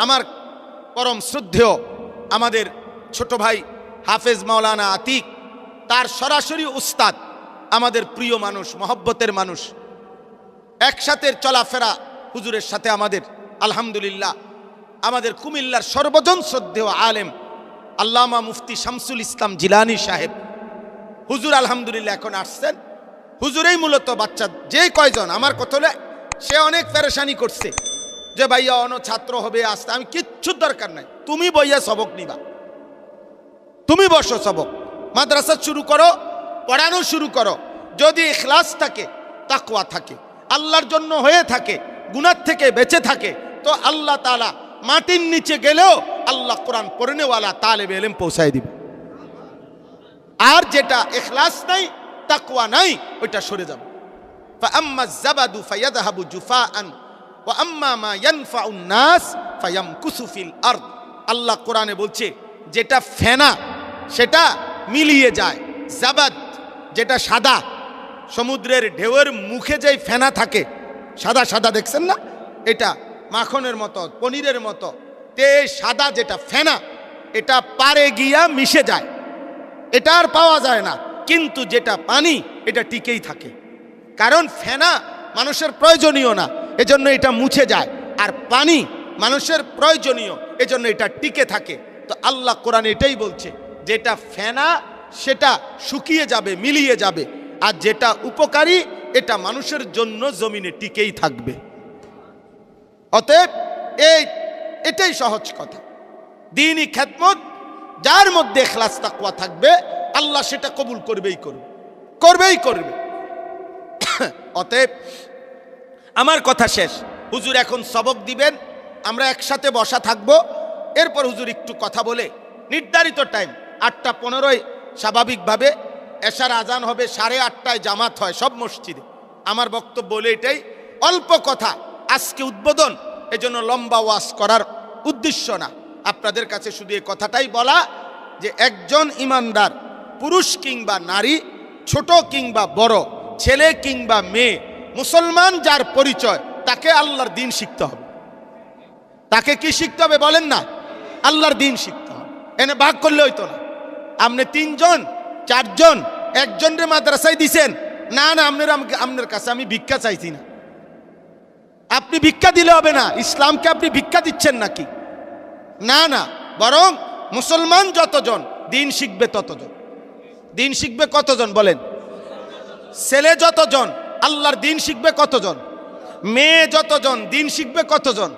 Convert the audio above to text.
আমার পরম শ্রদ্ধেয় আমাদের ছোট ভাই হাফেজ মাওলানা আতিক, তার সরাসরি উস্তাদ, আমাদের প্রিয় মানুষ, মহব্বতের মানুষ, একসাথে চলাফেরা হুজুরের সাথে আমাদের, আলহামদুলিল্লাহ আমাদের কুমিল্লার সর্বজন শ্রদ্ধেয় আলেম আল্লামা মুফতি শামসুল ইসলাম জিলানী সাহেব হুজুর আলহামদুলিল্লাহ এখন আসছেন। হুজুরেই মূলত বাচ্চা যে কয়জন আমার কথা, সে অনেক পেরেশানি করছে যে ভাইয়া অন ছাত্র হবে আসতে, আমি কিচ্ছু দরকার নাই, তুমি বইয়া সবক নিবা, তুমি বসো, সবক মাদ্রাসা শুরু করো, পড়ানো শুরু করো। যদি ইখলাস থাকে, তাকওয়া থাকে, আল্লাহর জন্য হয়ে থাকে, গুনাহ থেকে বেঁচে থাকে, তো আল্লাহ তাআলা মাটির নিচে গেলেও আল্লাহ কোরআন পড়নেওয়ালা তালেবে ইলম পৌঁছায় দিবে। আর যেটা ইখলাস নাই, তাকওয়া নাই, ওইটা সরে যাবে। ফাআম্মা যাবাদু ফায়াযহাবু জুফাআন ওয়া আম্মা মা ইয়ানফাউন নাস ফায়ামকুসু ফিল আরদ। আল্লাহ কোরআনে বলছে যেটা ফেনা সেটা মিলিয়ে যায়, জাবাদ যেটা সাদা, সমুদ্রের ঢেউয়ের মুখে যেই ফেনা থাকে সাদা সাদা, দেখছেন না, এটা মাখনের মতো, পনিরের মতো, তে সাদা যেটা ফেনা, এটা পারে গিয়া মিশে যায়, এটা আর পাওয়া যায় না। কিন্তু যেটা পানি, এটা টিকেই থাকে, কারণ ফেনা মানুষের প্রয়োজনীয় না, এজন্য এটা মুছে যায়, আর পানি মানুষের প্রয়োজনীয়, এজন্য এটা টিকে থাকে। তো আল্লাহ কোরআন এটাই বলছে, যেটা ফেনা সেটা শুকিয়ে যাবে, মিলিয়ে যাবে, আর যেটা উপকারী এটা মানুষের জন্য জমিনে টিকেই থাকবে। অতএব এটাই সহজ কথা। দ্বীনি খেদমত যার মধ্যে ইখলাস তাকওয়া থাকবে, আল্লাহ সেটা কবুল করবেই করবে। অতএব আমার কথা শেষ, হুজুর এখন সবক দিবেন, আমরা একসাথে বসা থাকবো, এরপর হুজুর একটু কথা বলে নির্ধারিত টাইম 8:15 স্বাভাবিকভাবে এশার আজান হবে, 8:30 জামাত হয় সব মসজিদে। আমার বক্তব্য বলে এটাই, অল্প কথা, আজকে উদ্বোধন, এজন্য লম্বা ওয়াজ করার উদ্দেশ্য না, আপনাদের কাছে শুধু এই কথাটাই বলা যে একজন ইমানদার পুরুষ কিংবা নারী, ছোট কিংবা বড়, ছেলে কিংবা মেয়ে, মুসলমান যার পরিচয়, তাকে আল্লাহর দ্বীন শিখতে হবে। তাকে কি শিখতে হবে বলেন না? আল্লাহর দ্বীন শিখতে হবে। এনে ভাগ করলে হইতো না, আপনি 3 জন 4 জন একজনরে মাদ্রাসায় দিছেন, না না আপনার কাছে আমি ভিক্ষা চাইছি না, আপনি ভিক্ষা দিলে হবে না। ইসলামকে আপনি ভিক্ষা দিচ্ছেন নাকি? না না, বরং মুসলমান যতজন দ্বীন শিখবে ততজন। দ্বীন শিখবে কতজন বলেন? ছেলে যতজন আল্লাহর দ্বীন শিখবে কতজন? মেয়ে যতজন দ্বীন শিখবে কতজন?